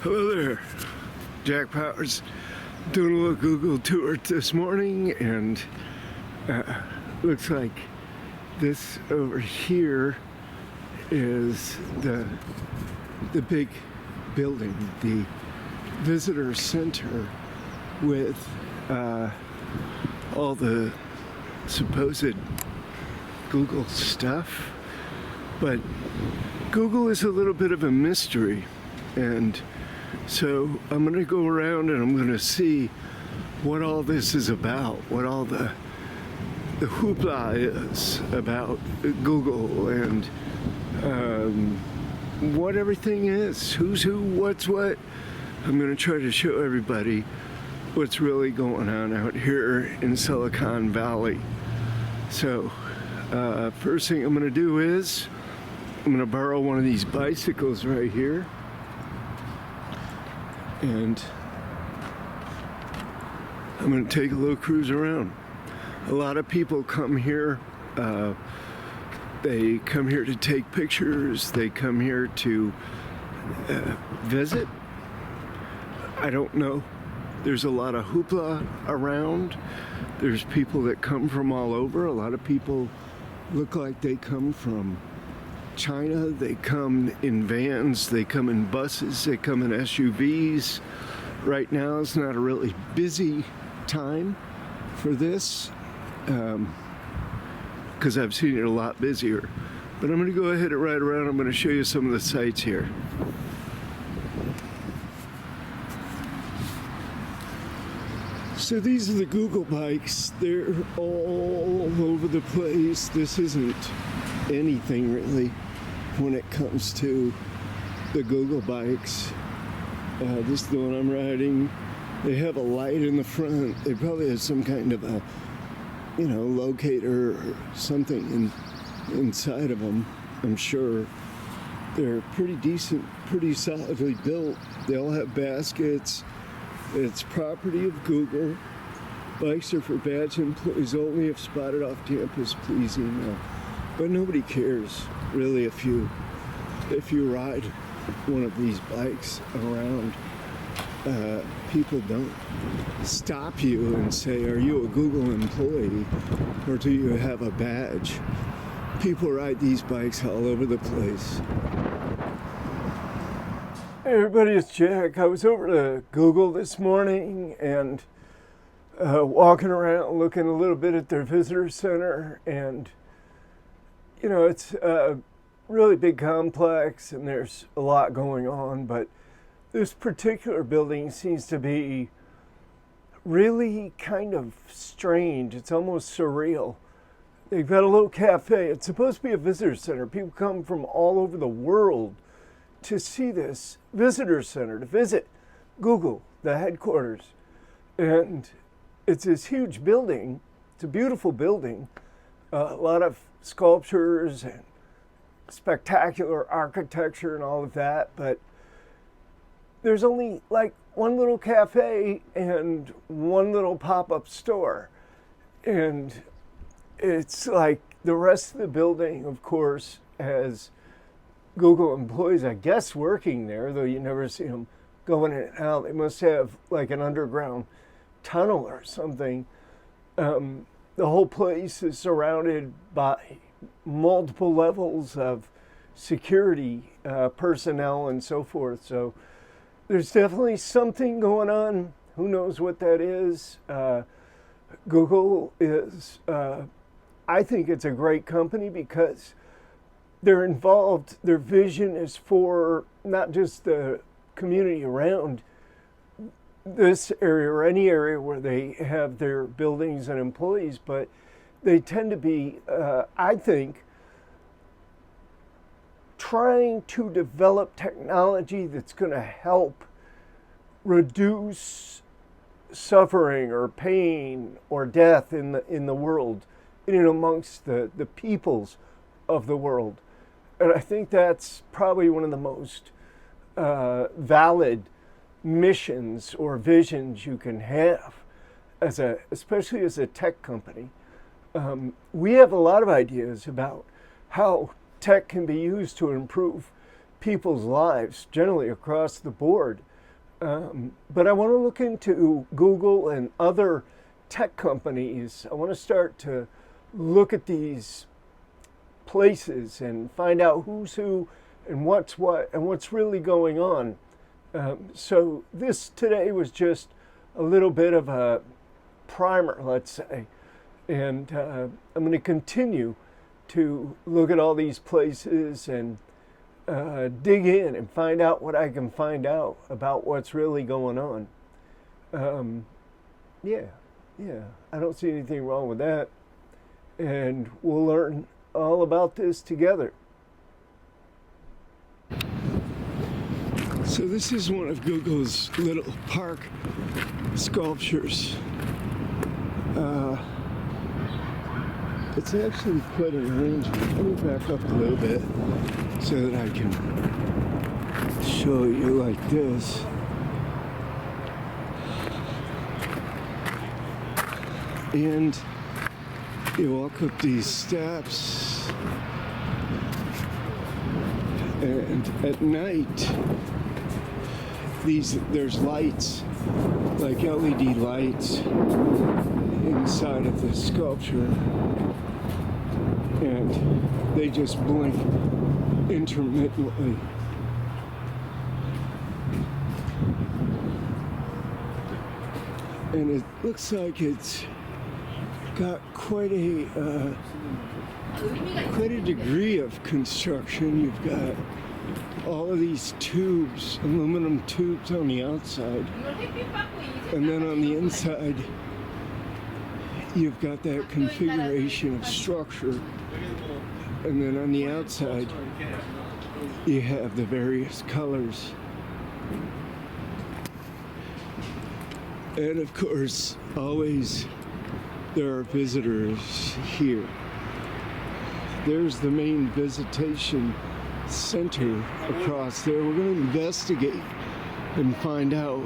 Hello there, Jack Powers. Doing a little Google tour this morning, and looks like this over here is the big building, the visitor center, with all the supposed Google stuff. But Google is a little bit of a mystery, and so I'm going to go around and I'm going to see what all this is about, what all the hoopla is about Google, and what everything is, who's who, what's what. I'm going to try to show everybody what's really going on out here in Silicon Valley. So first thing I'm going to do is I'm going to borrow one of these bicycles right here, and I'm going to take a little cruise around. A lot of people come here. They come here to take pictures. They come here to visit. I don't know. There's a lot of hoopla around. There's people that come from all over. A lot of people look like they come from China. They come in vans, they come in buses, they come in SUVs. Right now it's not a really busy time for this, because I've seen it a lot busier. But I'm going to go ahead and ride around. I'm going to show you some of the sights here. So these are the Google bikes. They're all over the place. This isn't anything really when it comes to the Google bikes. This is the one I'm riding. They have a light in the front. They probably have some kind of a, locator or something inside of them, I'm sure. They're pretty decent, pretty solidly built. They all have baskets. It's property of Google. Bikes are for badge employees only if spotted off campus, please email. But nobody cares, really, if you ride one of these bikes around. People don't stop you and say, are you a Google employee or do you have a badge? People ride these bikes all over the place. Hey everybody, it's Jack. I was over to Google this morning and walking around looking a little bit at their visitor center, and it's a really big complex and there's a lot going on, but this particular building seems to be really kind of strange. It's almost surreal. They've got a little cafe. It's supposed to be a visitor center. People come from all over the world to see this visitor center, to visit Google, the headquarters. And it's this huge building. It's a beautiful building. A lot of sculptures and spectacular architecture and all of that, but there's only like one little cafe and one little pop-up store. And it's like the rest of the building, of course, has Google employees, I guess, working there, though you never see them going in and out. They must have like an underground tunnel or something. The whole place is surrounded by multiple levels of security personnel and so forth. So there's definitely something going on. Who knows what that is? Google is, I think it's a great company because they're involved. Their vision is for not just the community around this area or any area where they have their buildings and employees, but they tend to be, I think, trying to develop technology that's going to help reduce suffering or pain or death in the world, amongst the peoples of the world. And I think that's probably one of the most valid missions or visions you can have, especially as a tech company. We have a lot of ideas about how tech can be used to improve people's lives, generally across the board. But I want to look into Google and other tech companies. I want to start to look at these places and find out who's who and what's what and what's really going on. So this today was just a little bit of a primer, let's say, and I'm going to continue to look at all these places and dig in and find out what I can find out about what's really going on. Yeah, I don't see anything wrong with that. And we'll learn all about this together. So this is one of Google's little park sculptures. It's actually quite an arrangement. Let me back up a little bit so that I can show you like this. And you walk up these steps, and at night there's lights, like LED lights inside of this sculpture, and they just blink intermittently. And it looks like it's got quite a degree of construction. You've got all of these tubes, aluminum tubes on the outside, and then on the inside you've got that configuration of structure, and then on the outside you have the various colors. And of course, always there are visitors here. There's the main visitation center across there. We're going to investigate and find out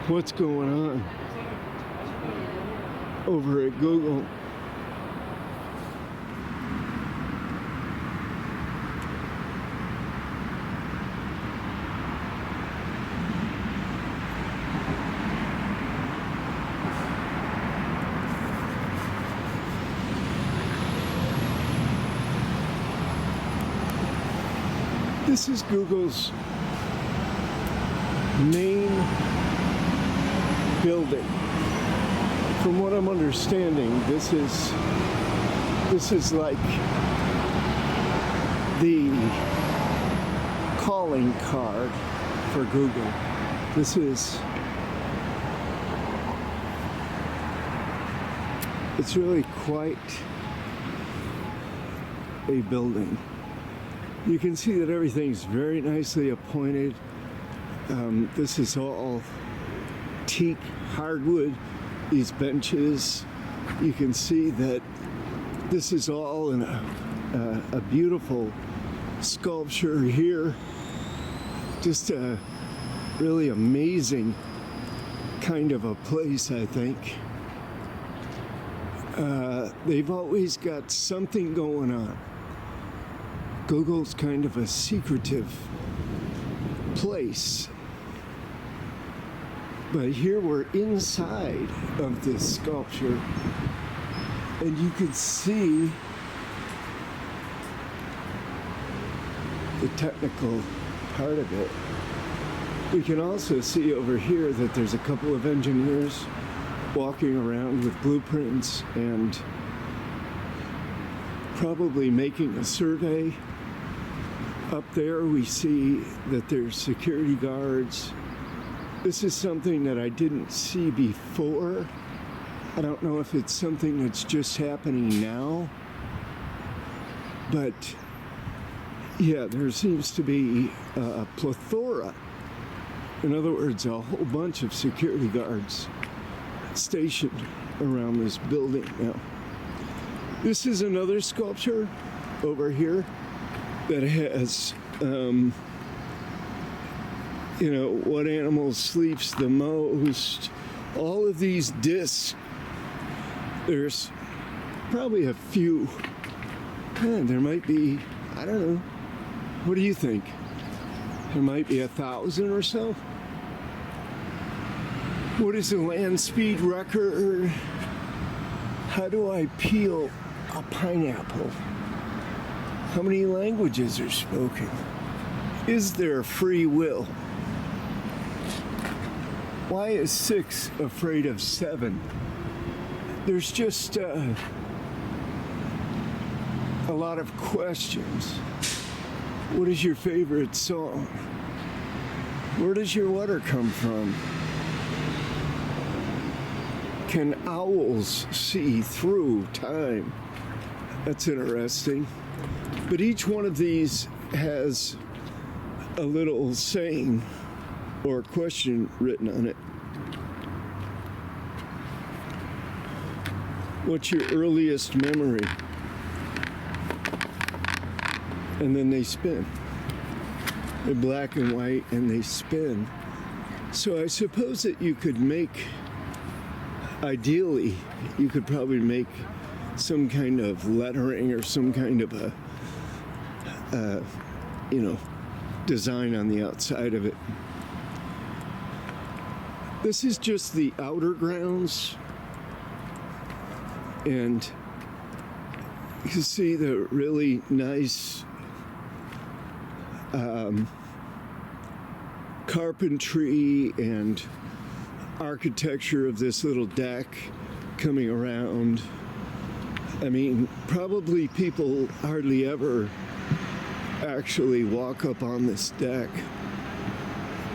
what's going on over at Google. This is Google's main building. From what I'm understanding, this is like the calling card for Google. It's really quite a building. You can see that everything's very nicely appointed. This is all teak hardwood, these benches. You can see that this is all in a beautiful sculpture here. Just a really amazing kind of a place, I think. They've always got something going on. Google's kind of a secretive place. But here we're inside of this sculpture, and you can see the technical part of it. We can also see over here that there's a couple of engineers walking around with blueprints and probably making a survey. Up there we see that there's security guards. This is something that I didn't see before. I don't know if it's something that's just happening now, but yeah, there seems to be a plethora. In other words, a whole bunch of security guards stationed around this building now. This is another sculpture over here that has, what animal sleeps the most. All of these discs. There's probably a few. Man, there might be, I don't know. What do you think? There might be 1,000 or so. What is a land speed record? How do I peel a pineapple? How many languages are spoken? Is there free will? Why is 6 afraid of 7? There's just a lot of questions. What is your favorite song? Where does your water come from? Can owls see through time? That's interesting. But each one of these has a little saying or question written on it. What's your earliest memory? And then they spin. They're black and white and they spin. So I suppose that you could make, ideally, you could probably make some kind of lettering or some kind of a, design on the outside of it. This is just the outer grounds, and you can see the really nice carpentry and architecture of this little deck coming around. I mean, probably people hardly ever actually walk up on this deck.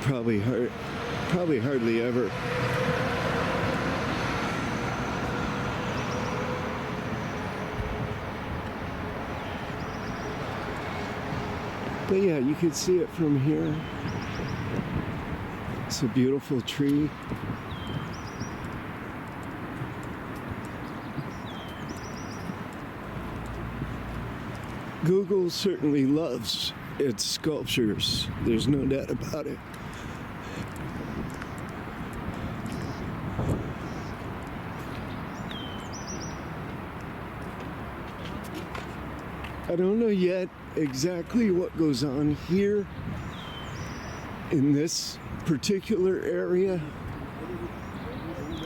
Probably hardly ever. But yeah, you can see it from here. It's a beautiful tree. Google certainly loves its sculptures. There's no doubt about it. I don't know yet exactly what goes on here in this particular area.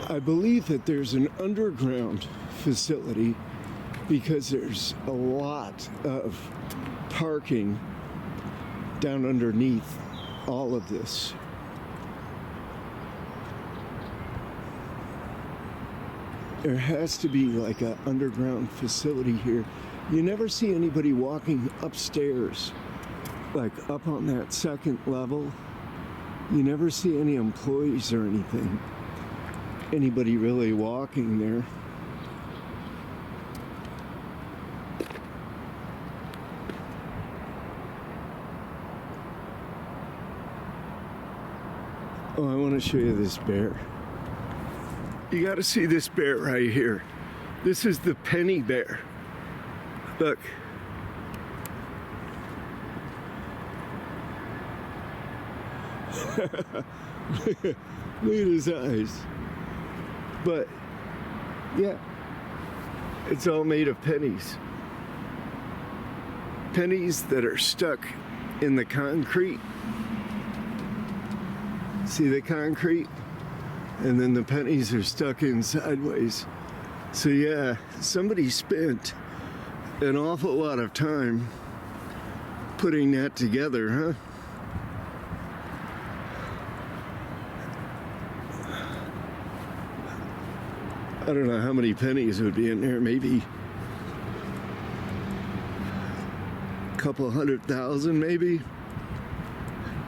I believe that there's an underground facility because there's a lot of parking down underneath all of this. There has to be like an underground facility here. You never see anybody walking upstairs, like up on that second level. You never see any employees or anything. Anybody really walking there. Oh, I want to show you this bear. You got to see this bear right here. This is the penny bear. Look. Look at his eyes. But, yeah, it's all made of pennies. Pennies that are stuck in the concrete. See the concrete? And then the pennies are stuck in sideways. So yeah, somebody spent an awful lot of time putting that together, huh? I don't know how many pennies would be in there, maybe a couple 100,000 maybe.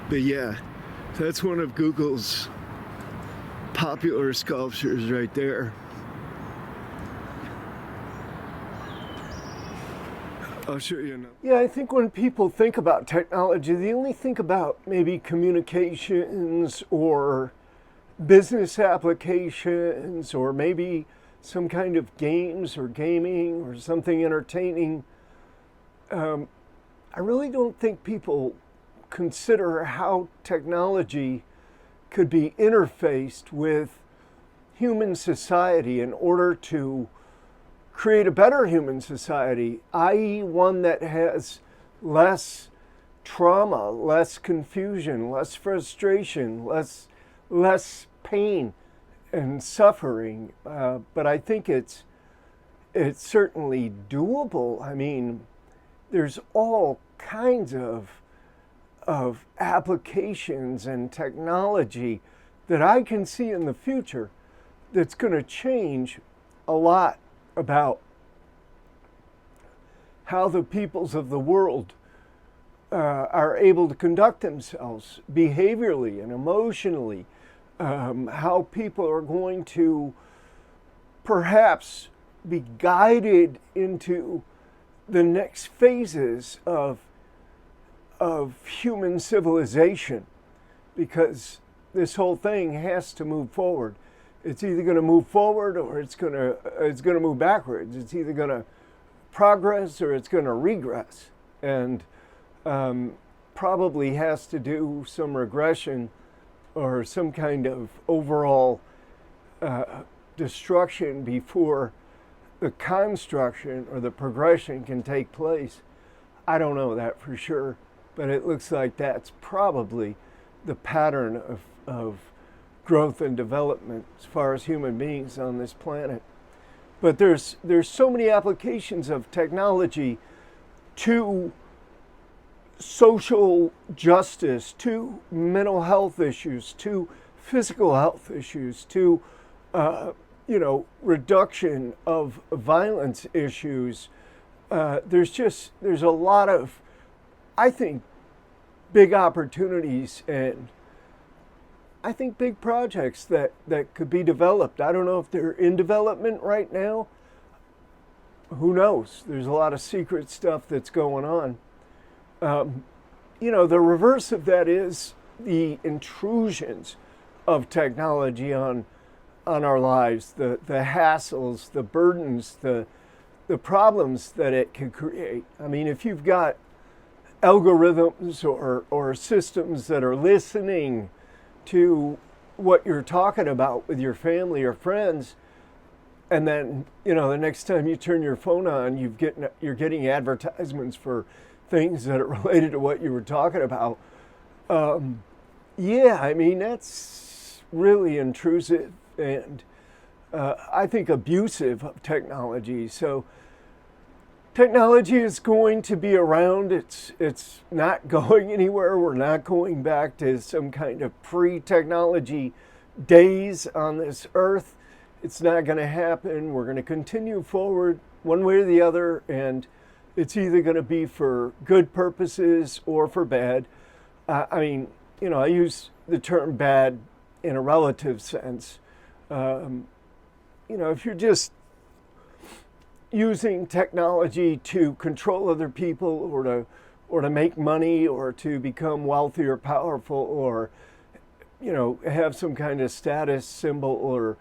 But yeah, that's one of Google's popular sculptures right there. I'll show you now. Yeah, I think when people think about technology, they only think about maybe communications or business applications or maybe some kind of games or gaming or something entertaining. I really don't think people consider how technology could be interfaced with human society in order to create a better human society, i.e. one that has less trauma, less confusion, less frustration, less pain, and suffering, but I think it's certainly doable. I mean, there's all kinds of applications and technology that I can see in the future that's going to change a lot about how the peoples of the world are able to conduct themselves behaviorally and emotionally, how people are going to perhaps be guided into the next phases of human civilization, because this whole thing has to move forward. It's either going to move forward or it's going to move backwards. It's either going to progress or it's going to regress, and probably has to do some regression or some kind of overall destruction before the construction or the progression can take place. I don't know that for sure, but it looks like that's probably the pattern of growth and development as far as human beings on this planet. But there's so many applications of technology to social justice, to mental health issues, to physical health issues, to reduction of violence issues. There's a lot of, I think, big opportunities and I think big projects that could be developed. I don't know if they're in development right now. Who knows? There's a lot of secret stuff that's going on. The reverse of that is the intrusions of technology on our lives, the hassles, the burdens, the problems that it can create. I mean, if you've got algorithms or systems that are listening to what you're talking about with your family or friends, and then the next time you turn your phone on, you're getting advertisements for things that are related to what you were talking about. I mean, that's really intrusive and I think abusive of technology. So technology is going to be around. It's not going anywhere. We're not going back to some kind of pre-technology days on this earth. It's not going to happen. We're going to continue forward one way or the other, and it's either going to be for good purposes or for bad. I use the term bad in a relative sense. If you're just using technology to control other people or to make money or to become wealthy or powerful or have some kind of status symbol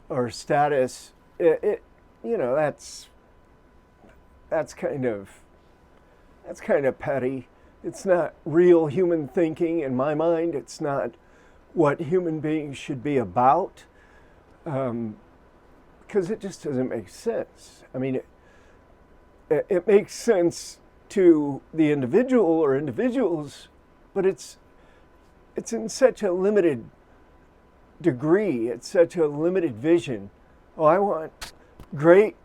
or status, that's kind of petty. It's not real human thinking in my mind. It's not what human beings should be about, because it just doesn't make sense. I mean, it makes sense to the individual or individuals, but it's in such a limited degree. It's such a limited vision. Oh, I want great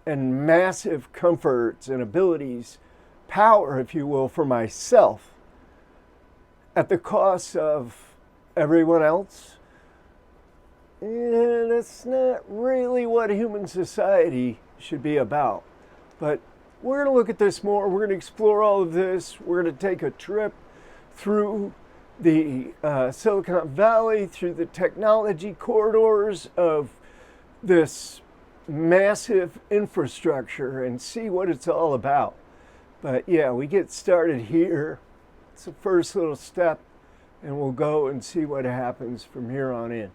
and massive comforts and abilities, power, if you will, for myself at the cost of everyone else. And that's not really what human society should be about. But we're going to look at this more. We're going to explore all of this. We're going to take a trip through the Silicon Valley, through the technology corridors of this massive infrastructure and see what it's all about. But yeah, we get started here. It's the first little step, and we'll go and see what happens from here on in.